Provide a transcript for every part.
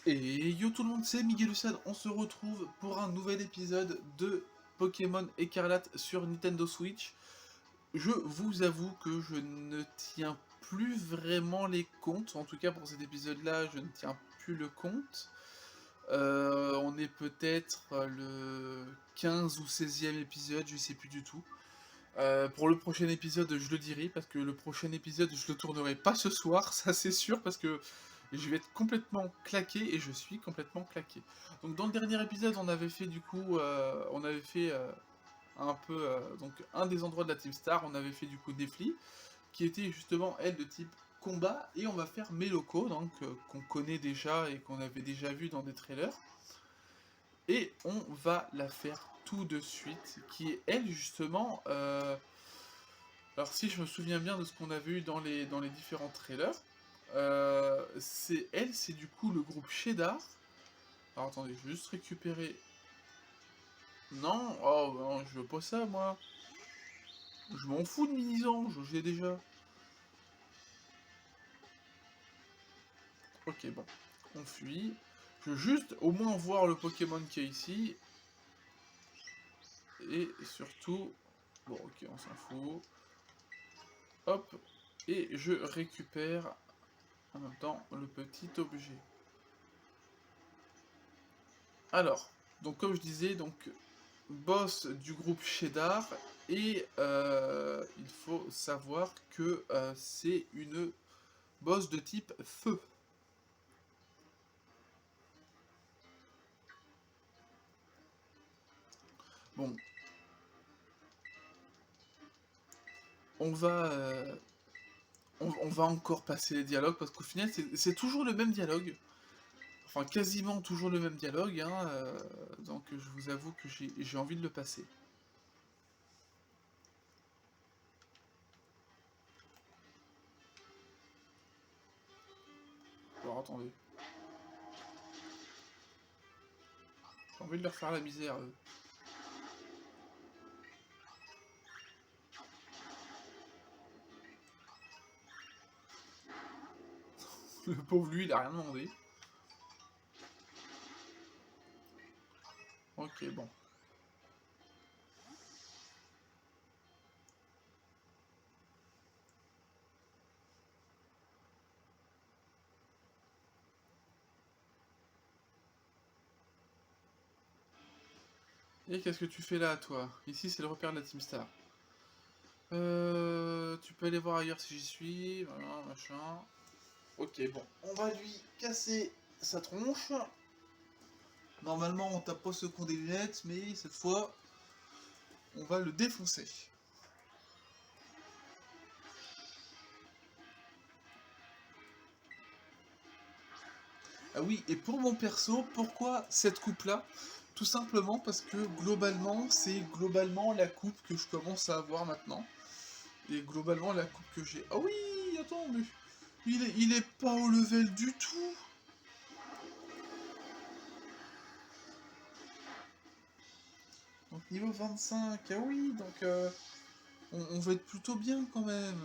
Et yo tout le monde, c'est Miguel Lucide, on se retrouve pour un nouvel épisode de Pokémon Écarlate sur Nintendo Switch. Je vous avoue que je ne tiens plus vraiment les comptes, en tout cas pour cet épisode-là, je ne tiens plus le compte. On est peut-être le 15 ou 16e épisode, je sais plus du tout. Pour le prochain épisode, je le dirai, parce que le prochain épisode, je le tournerai pas ce soir, ça c'est sûr, parce que je vais être complètement claqué, et je suis complètement claqué. Donc dans le dernier épisode, on avait fait du coup, on avait fait un peu, donc un des endroits de la Team Star, on avait fait du coup Nefli, qui était justement elle de type combat, et on va faire Meloko, donc qu'on connaît déjà et qu'on avait déjà vu dans des trailers. Et on va la faire tout de suite, qui est elle justement. Alors si je me souviens bien de ce qu'on avait eu dans les différents trailers, c'est elle, c'est du coup le groupe Shedar. Alors attendez, je vais juste récupérer. Non, oh non, je veux pas ça moi. Je m'en fous de Minisange, je l'ai déjà. Ok, bon, on fuit. Je veux juste au moins voir le Pokémon qui est ici. Et surtout. Bon, ok, on s'en fout. Hop, et je récupère en même temps le petit objet. Alors, donc comme je disais, donc boss du groupe Shedar, et il faut savoir que c'est une boss de type feu. Bon, on va, on va encore passer les dialogues, parce qu'au final c'est toujours le même dialogue. Enfin, quasiment toujours le même dialogue, hein, donc je vous avoue que j'ai envie de le passer. Alors attendez, j'ai envie de leur faire la misère, eux. Le pauvre lui, il a rien demandé. Ok, bon. Et qu'est-ce que tu fais là, toi? Ici, c'est le repère de la Team Star. Tu peux aller voir ailleurs si j'y suis, voilà, machin. Ok, bon. On va lui casser sa tronche. Normalement, on tape pas ceux qui ont des lunettes, mais cette fois, on va le défoncer. Ah oui, et pour mon perso, pourquoi cette coupe-là? Tout simplement parce que globalement, c'est globalement la coupe que je commence à avoir maintenant. Et globalement, la coupe que j'ai... Ah oui, attends, mais... il est pas au level du tout. Donc niveau 25, ah oui, donc on va être plutôt bien quand même.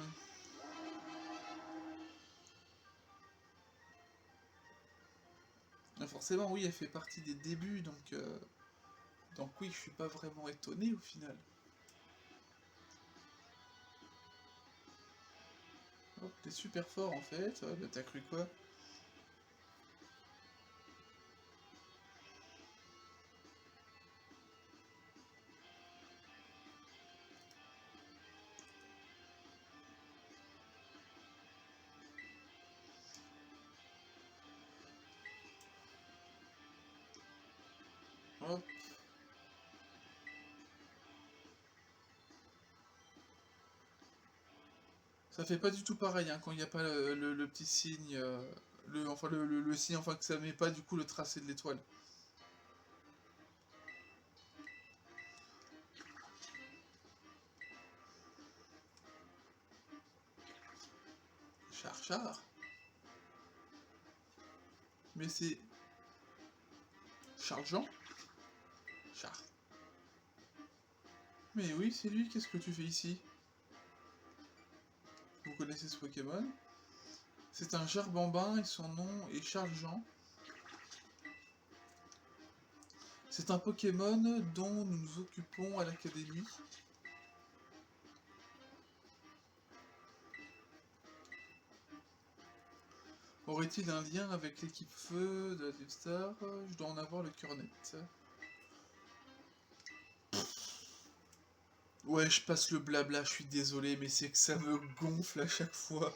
Ah, forcément, oui, elle fait partie des débuts, donc oui, je suis pas vraiment étonné au final. Hop, t'es super fort en fait, ouais, bah t'as cru quoi? Hop. Ça fait pas du tout pareil hein, quand il n'y a pas le petit signe, enfin le signe, enfin que ça met pas du coup le tracé de l'étoile. Char char. Mais c'est Charles Jean? Char. Mais oui, c'est lui, qu'est-ce que tu fais ici? Vous connaissez ce Pokémon? C'est un gerbambin et son nom est Charles Jean. C'est un Pokémon dont nous nous occupons à l'académie. Aurait-il un lien avec l'équipe feu de la Team Star? Je dois en avoir le cœur net. Ouais, je passe le blabla, je suis désolé, mais c'est que ça me gonfle à chaque fois.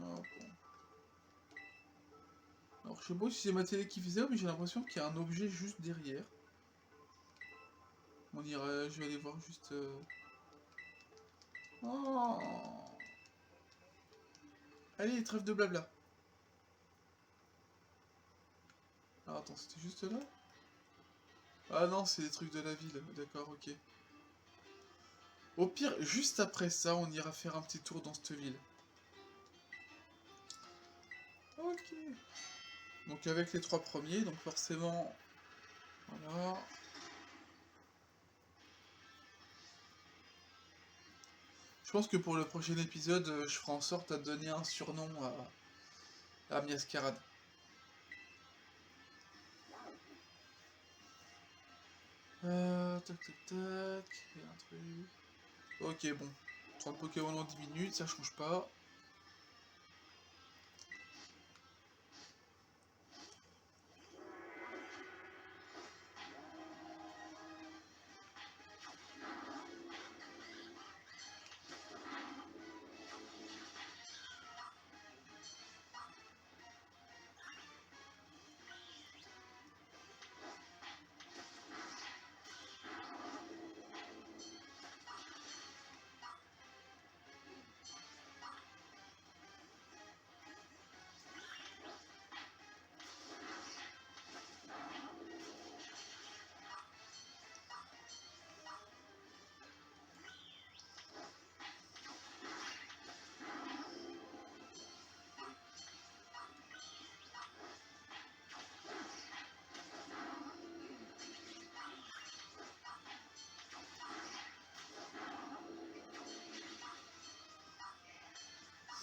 Ah, bon. Alors, je sais pas si c'est ma télé qui faisait, mais j'ai l'impression qu'il y a un objet juste derrière. On dirait, je vais aller voir juste... Oh. Allez, trêve de blabla. Alors, attends, c'était juste là? Ah non, c'est des trucs de la ville, d'accord, ok. Au pire, juste après ça, on ira faire un petit tour dans cette ville. Ok. Donc avec les 3 premiers, donc forcément... Voilà. Je pense que pour le prochain épisode, je ferai en sorte de donner un surnom à Miascarade. Tac tac tac, il y a un truc... Ok, bon. 30 Pokémon en 10 minutes, ça change pas.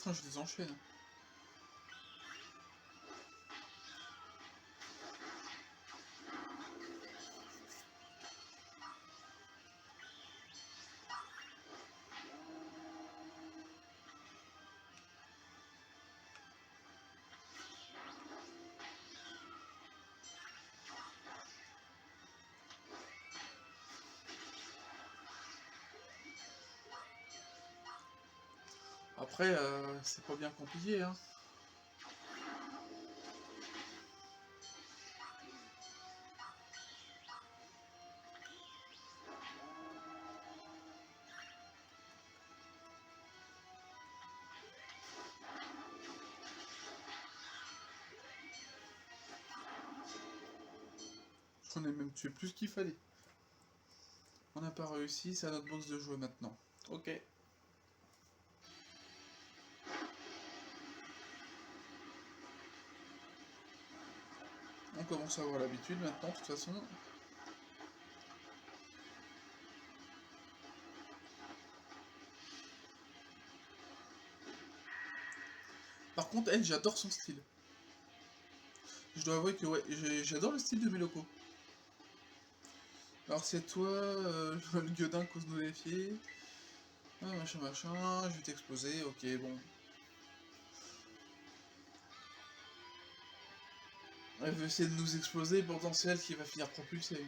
Putain, je les enchaîne. Après, c'est pas bien compliqué, hein. On a même tué plus qu'il fallait. On n'a pas réussi, c'est à notre box de jouer maintenant. Ok. On commence à avoir l'habitude maintenant, de toute façon. Par contre, elle, j'adore son style. Je dois avouer que ouais, j'adore le style de mes locaux. Alors c'est toi, le gueudin cause nous défier. Ah, machin machin, je vais t'exploser, ok, bon. Elle veut essayer de nous exploser, pourtant c'est elle qui va finir propulsée.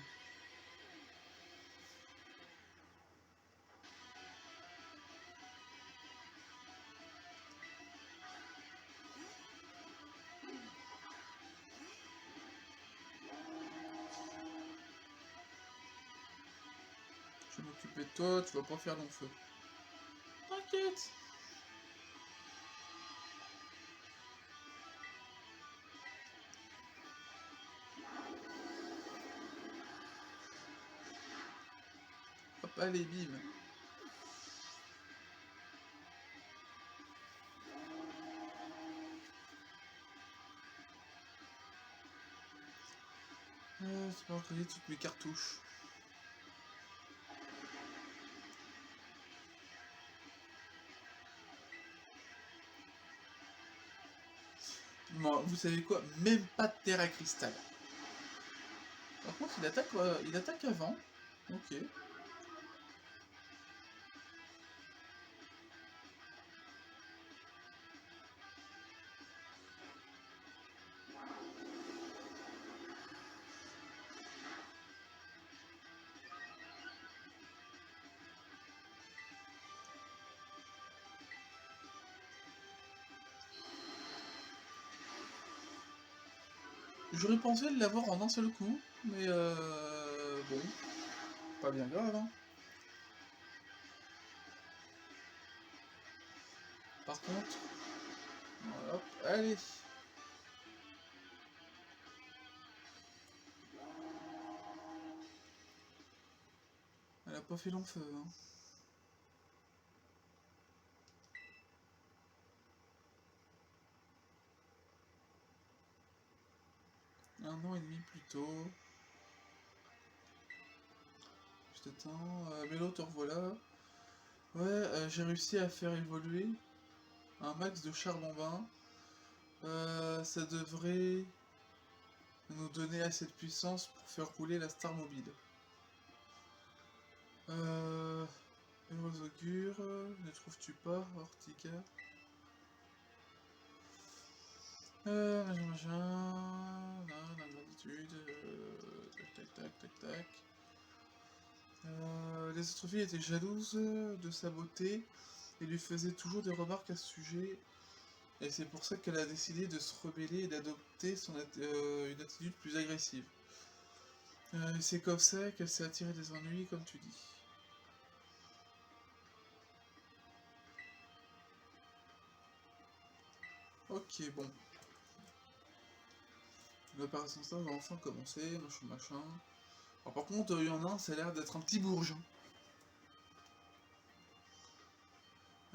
Je vais m'occuper de toi, tu vas pas faire long feu. T'inquiète. Hop, allez, bim. C'est pas entraîner toutes mes cartouches. Non, vous savez quoi? Même pas de terre à cristal. Par contre, il attaque avant. Ok. J'aurais pensé l'avoir en un seul coup, mais bon, pas bien grave, hein. Par contre, voilà, hop, allez. Elle a pas fait long feu, hein. Un an et demi plus tôt. Je t'attends. Mélo, te revoilà. Ouais, j'ai réussi à faire évoluer un max de charbon bas. Ça devrait nous donner assez de puissance pour faire rouler la star mobile. Heureux augure, ne trouves-tu pas, Ortiga? La gratitude, tac tac tac tac tac. Les autres filles étaient jalouses de sa beauté et lui faisaient toujours des remarques à ce sujet. Et c'est pour ça qu'elle a décidé de se rebeller et d'adopter une attitude plus agressive. C'est comme ça qu'elle s'est attirée des ennuis, comme tu dis. Ok, bon. L'opération Star va enfin commencer, machin machin. Alors, par contre, il y en a un, ça a l'air d'être un petit bourgeon.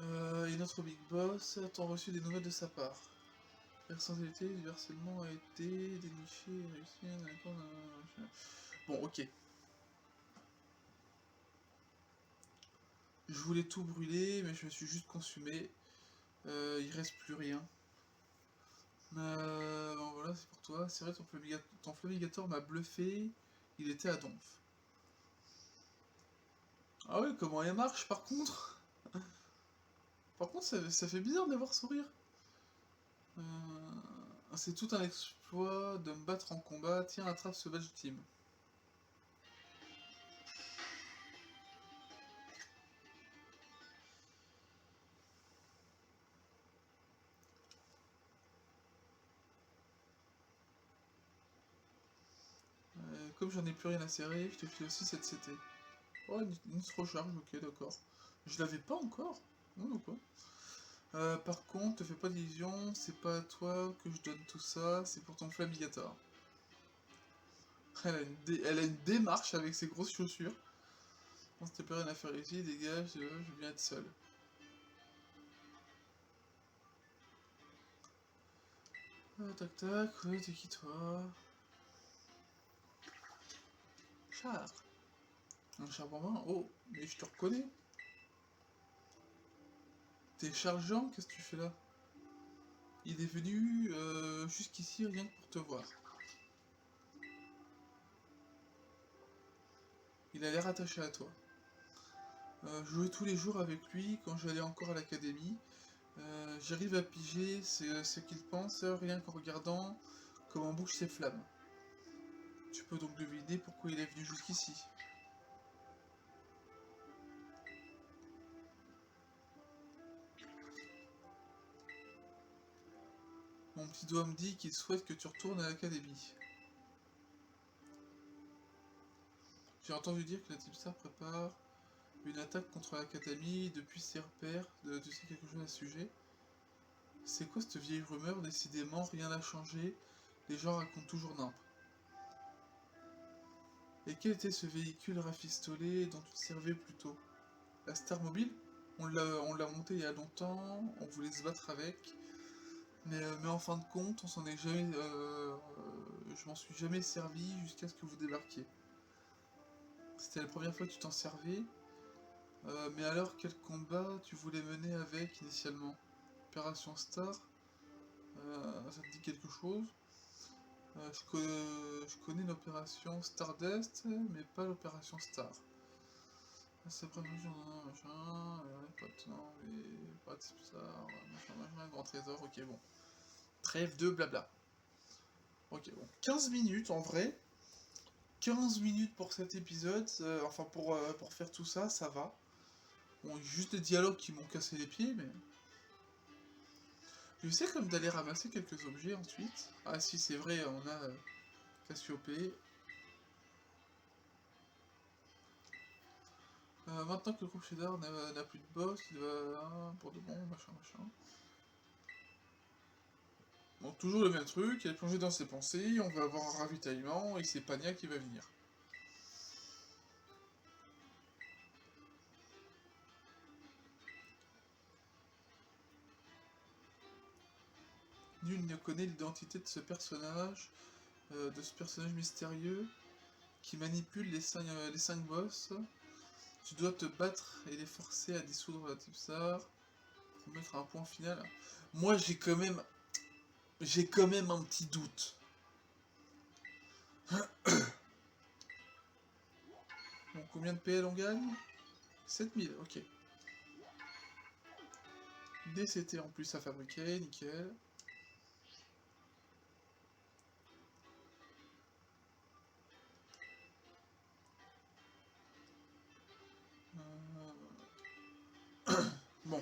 Et notre Big Boss a-t-on reçu des nouvelles de sa part? La responsabilité du harcèlement a été dénichée et réussi. Bon, ok. Je voulais tout brûler, mais je me suis juste consumé. Il reste plus rien. Bon, voilà, c'est pour toi. C'est vrai, ton Flamigator m'a bluffé. Il était à Donf. Ah ouais, comment elle marche par contre? Par contre, ça fait bizarre de voir sourire. C'est tout un exploit de me battre en combat. Tiens, attrape ce badge team. Comme j'en ai plus rien à serrer, je te file aussi cette CT. Oh, une se recharge, ok, d'accord. Je l'avais pas encore. Non, d'accord. Par contre, te fais pas d'illusions, c'est pas à toi que je donne tout ça, c'est pour ton Flamigator. Elle a une démarche avec ses grosses chaussures. On s'était plus rien à faire ici, dégage, je viens être seul. Tac tac, ouais, t'es qui toi? Char. Un charbon main. Oh, mais je te reconnais. T'es chargeant, qu'est-ce que tu fais là? Il est venu jusqu'ici rien que pour te voir. Il a l'air attaché à toi. Je jouais tous les jours avec lui quand j'allais encore à l'académie. J'arrive à piger ce qu'il pense rien qu'en regardant comment bougent ses flammes. Tu peux donc deviner pourquoi il est venu jusqu'ici. Mon petit doigt me dit qu'il souhaite que tu retournes à l'académie. J'ai entendu dire que la Team Star prépare une attaque contre l'académie depuis ses repères. Tu sais quelque chose à ce sujet? C'est quoi cette vieille rumeur? Décidément, rien n'a changé. Les gens racontent toujours nimp. Et quel était ce véhicule rafistolé dont tu te servais plus tôt? La Star Mobile? On l'a monté il y a longtemps, on voulait se battre avec, mais en fin de compte, on s'en est jamais, je m'en suis jamais servi jusqu'à ce que vous débarquiez. C'était la première fois que tu t'en servais, mais alors quel combat tu voulais mener avec initialement? Opération Star? Ça te dit quelque chose? Je connais l'opération Stardust, mais pas l'opération Star. C'est après machin, pas de temps, mais pas de Star, machin, grand trésor, ok bon. Trêve de blabla. Ok bon. 15 minutes en vrai. 15 minutes pour cet épisode, enfin pour faire tout ça, ça va. Bon, juste des dialogues qui m'ont cassé les pieds, mais... J'essaie comme d'aller ramasser quelques objets ensuite. Ah si, c'est vrai, on a Cassiopée. Maintenant que le groupe Shedar n'a plus de boss, il va... pour de bon, machin. Donc toujours le même truc, il est plongé dans ses pensées, on va avoir un ravitaillement, et c'est Pania qui va venir. Nul ne connaît l'identité de ce personnage mystérieux, qui manipule les cinq boss. Tu dois te battre et les forcer à dissoudre la Tipsar pour mettre un point final. Moi j'ai quand même un petit doute. Bon, combien de PL on gagne? 7000, ok. DCT en plus à fabriquer, nickel. Bon.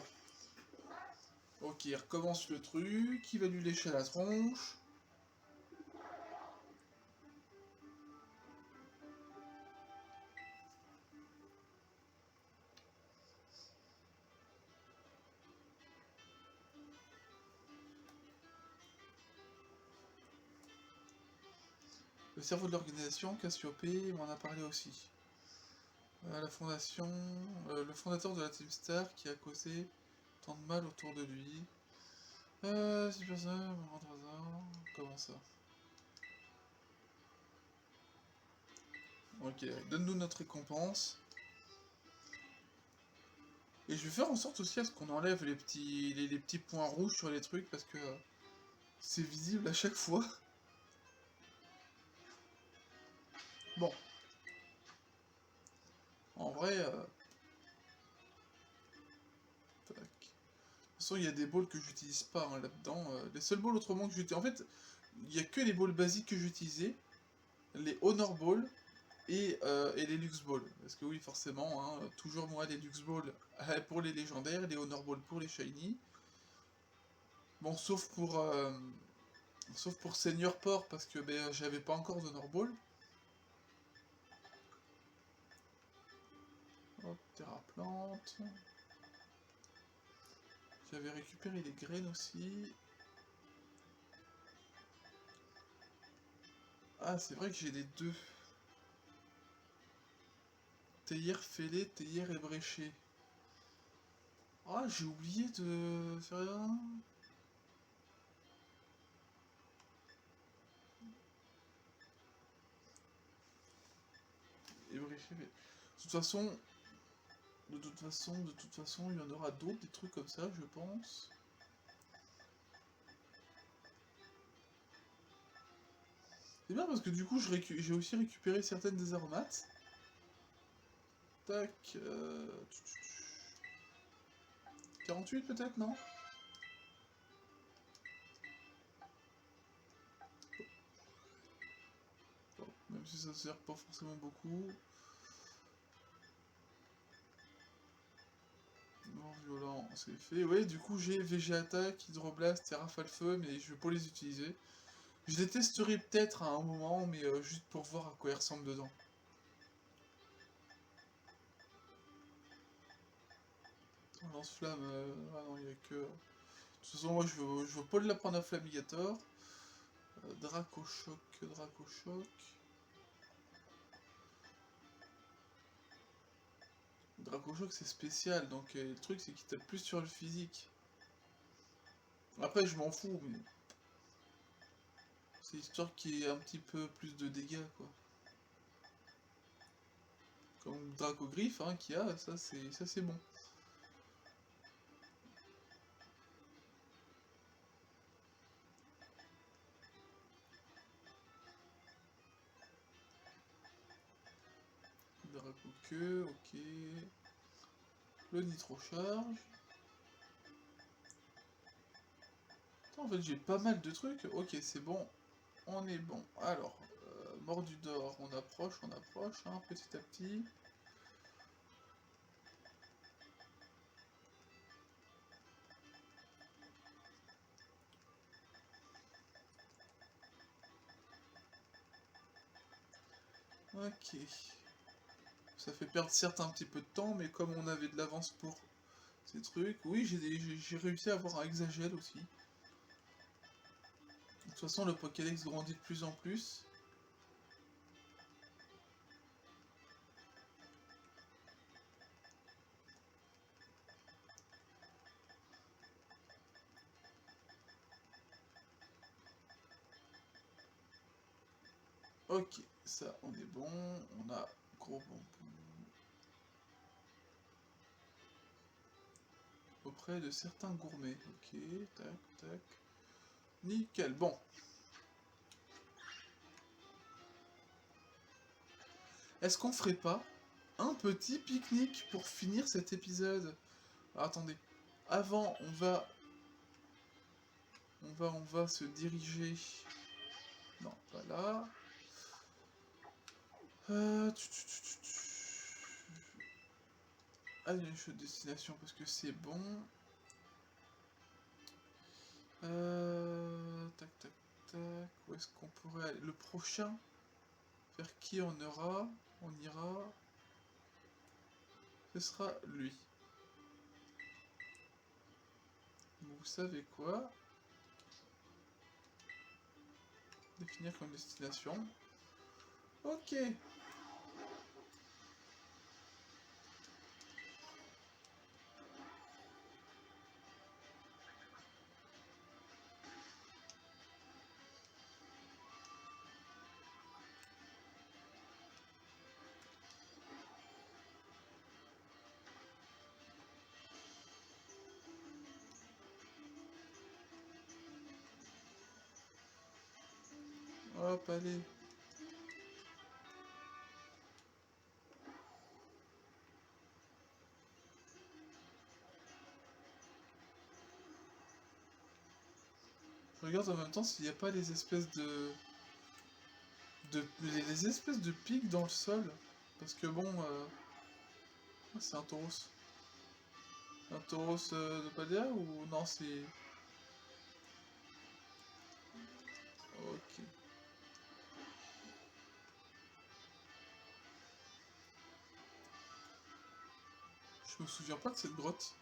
Ok, il recommence le truc, il va lui lécher la tronche. Le cerveau de l'organisation, Cassiopée, m'en a parlé aussi. La fondation, le fondateur de la Team Star qui a causé tant de mal autour de lui. C'est pas ça, mon grand hasard. Comment ça? Ok, donne-nous notre récompense. Et je vais faire en sorte aussi à ce qu'on enlève les petits points rouges sur les trucs parce que c'est visible à chaque fois. Bon. En vrai... tac. De toute façon, il y a des balls que j'utilise pas hein, là-dedans. Les seuls balls autrement que j'utilise... En fait, il n'y a que les balls basiques que j'utilisais. Les Honor Balls et les Lux Balls. Parce que oui, forcément, hein, toujours moi les Lux Balls pour les légendaires, les Honor Balls pour les shiny. Bon, sauf pour Senior Port, parce que ben, j'avais pas encore d'Honor Ball. Hop, Terra Plante. J'avais récupéré les graines aussi. Ah, c'est vrai que j'ai les deux. Théière fêlée, théière ébréchée. Ah, j'ai oublié de faire un... Ébréchée, mais... De toute façon, il y en aura d'autres, des trucs comme ça, je pense. C'est bien parce que du coup, j'ai aussi récupéré certaines des aromates. Tac. 48 peut-être, non? Bon, même si ça sert pas forcément beaucoup. Mort violent, c'est fait. Ouais, du coup j'ai VG attaque, hydroblast et rafale feu, mais je vais pas les utiliser. Je les testerai peut-être à un moment, mais juste pour voir à quoi ils ressemblent dedans. Lance-flamme, ah non, il y a que... De toute façon, moi je veux pas de la prendre à Flamigator. Draco-choc, Draco-choc. Draco-choc c'est spécial, donc le truc c'est qu'il tape plus sur le physique. Après je m'en fous, mais... C'est histoire qu'il y ait un petit peu plus de dégâts, quoi. Comme Dracogriffe, hein, qu'il y a, ça c'est bon. Ok, ok. Le nitro charge. En fait, j'ai pas mal de trucs. Ok, c'est bon. On est bon. Alors, mordu d'or, on approche, hein, petit à petit. Ok. Ça fait perdre certes un petit peu de temps, mais comme on avait de l'avance pour ces trucs... Oui, j'ai réussi à avoir un hexagel aussi. De toute façon, le Pokédex grandit de plus en plus. Ok, ça, on est bon. On a gros bambou. Auprès de certains gourmets. Ok, tac, tac. Nickel, bon. Est-ce qu'on ferait pas un petit pique-nique pour finir cet épisode? Alors, attendez. Avant, on va se diriger... Non, pas là. Allez, une destination parce que c'est bon. Tac, tac, tac. Où est-ce qu'on pourrait aller? Le prochain? Vers qui on ira? On ira... Ce sera lui. Vous savez quoi? Définir comme destination. Ok. Hop, allez. Je regarde en même temps s'il n'y a pas des espèces des espèces de pics dans le sol. Parce que bon... Ah, c'est un tauros. Un tauros de Paldea ou... Non, c'est... Ok. Je me souviens pas de cette grotte.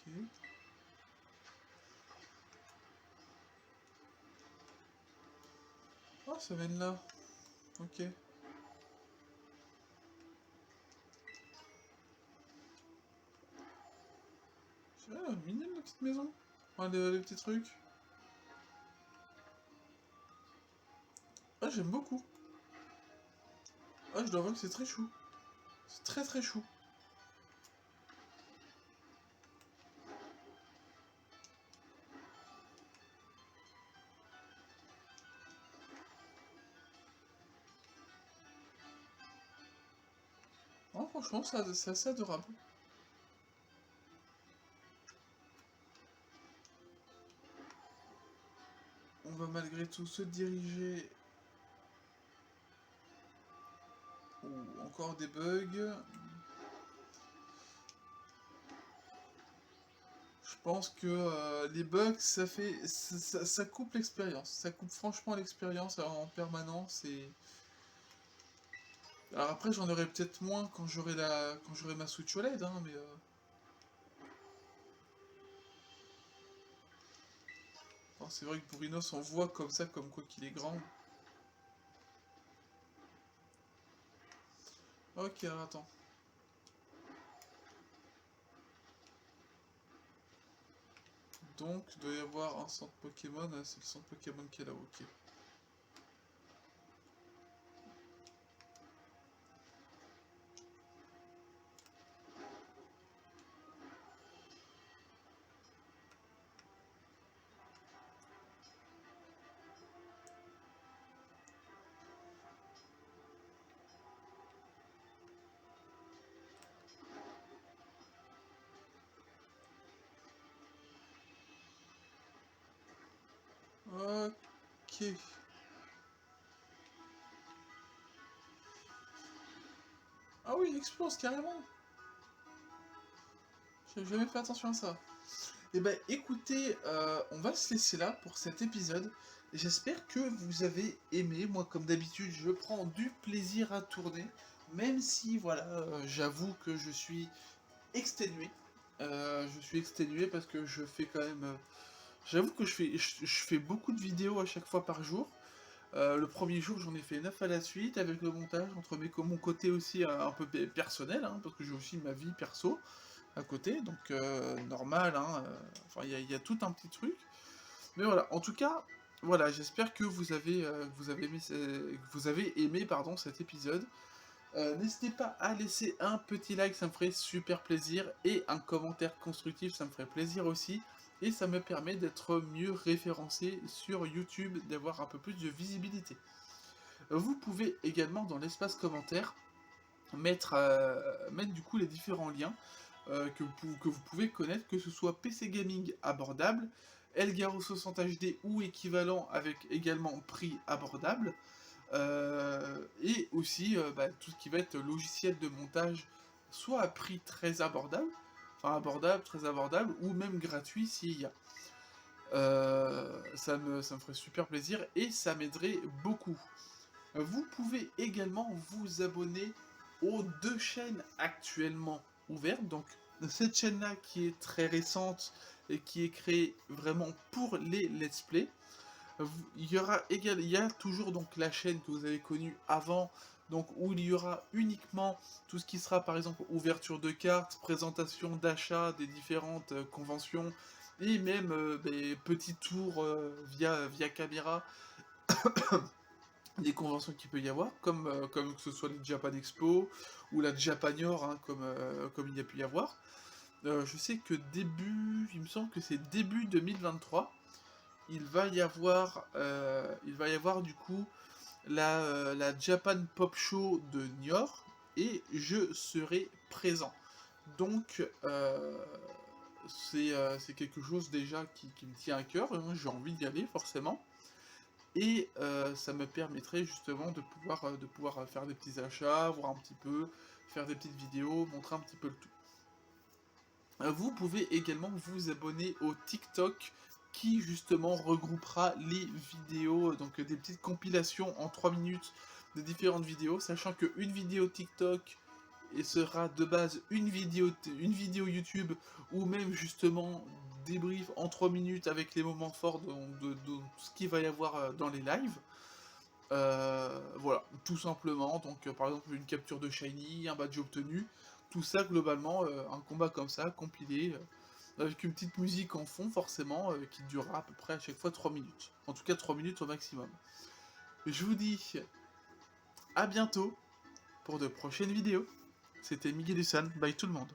Ok. Ah, ça mène là. Ok. Ah, mignonne la petite maison. Enfin, les petits trucs. Ah, j'aime beaucoup. Ah, je dois avouer que c'est très chou. C'est très très chou. Non, franchement, c'est assez adorable. On va malgré tout se diriger... Ouh, encore des bugs. Je pense que les bugs, ça coupe l'expérience. Ça coupe franchement l'expérience en permanence et... Alors après, j'en aurai peut-être moins quand j'aurai ma Switch OLED, hein, mais... Bon, c'est vrai que Bourrinos, on voit comme ça, comme quoi qu'il est grand. Ok, alors attends. Donc, il doit y avoir un centre Pokémon, c'est le centre Pokémon qui est là, ok. Ok. Ah oui, il explose carrément. J'ai jamais fait attention à ça. Eh ben, écoutez, on va se laisser là pour cet épisode. J'espère que vous avez aimé. Moi, comme d'habitude, je prends du plaisir à tourner. Même si, voilà, j'avoue que je suis exténué. Je suis exténué parce que je fais quand même... j'avoue que je fais beaucoup de vidéos à chaque fois par jour. Le premier jour, j'en ai fait 9 à la suite, avec le montage, entre mon côté aussi un peu personnel, hein, parce que j'ai aussi ma vie perso à côté, donc normal, hein, enfin il y a tout un petit truc. Mais voilà, en tout cas, voilà, j'espère que vous avez aimé pardon, cet épisode. N'hésitez pas à laisser un petit like, ça me ferait super plaisir, et un commentaire constructif, ça me ferait plaisir aussi. Et ça me permet d'être mieux référencé sur YouTube, d'avoir un peu plus de visibilité. Vous pouvez également dans l'espace commentaire mettre du coup les différents liens que vous pouvez connaître, que ce soit PC Gaming abordable, Elgato 60 HD ou équivalent avec également prix abordable, et aussi tout ce qui va être logiciel de montage, soit à prix très abordable, enfin abordable, très abordable, ou même gratuit s'il y a. Ça me ferait super plaisir et ça m'aiderait beaucoup. Vous pouvez également vous abonner aux deux chaînes actuellement ouvertes. Donc cette chaîne-là qui est très récente et qui est créée vraiment pour les let's play. Il y a toujours donc la chaîne que vous avez connue avant, donc où il y aura uniquement tout ce qui sera par exemple ouverture de cartes, présentation d'achat des différentes conventions et même des petits tours via caméra des conventions qu'il peut y avoir, comme que ce soit les Japan Expo ou la Japanior, hein, comme il y a pu y avoir. Je sais que il me semble que c'est début 2023, il va y avoir du coup la Japan Pop Show de Niort et je serai présent. Donc c'est quelque chose déjà qui me tient à cœur, hein, j'ai envie d'y aller forcément. Et ça me permettrait justement de pouvoir faire des petits achats, voir un petit peu, faire des petites vidéos, montrer un petit peu le tout. Vous pouvez également vous abonner au TikTok qui justement regroupera les vidéos, donc des petites compilations en 3 minutes de différentes vidéos, sachant qu'une vidéo TikTok sera de base une vidéo YouTube ou même justement débrief en 3 minutes avec les moments forts de tout ce qu'il va y avoir dans les lives. Voilà, tout simplement. Donc, par exemple, une capture de Shiny, un badge obtenu, tout ça globalement, un combat comme ça, compilé, avec une petite musique en fond, forcément, qui durera à peu près à chaque fois 3 minutes. En tout cas, 3 minutes au maximum. Je vous dis à bientôt pour de prochaines vidéos. C'était Miguel Dusan, bye tout le monde.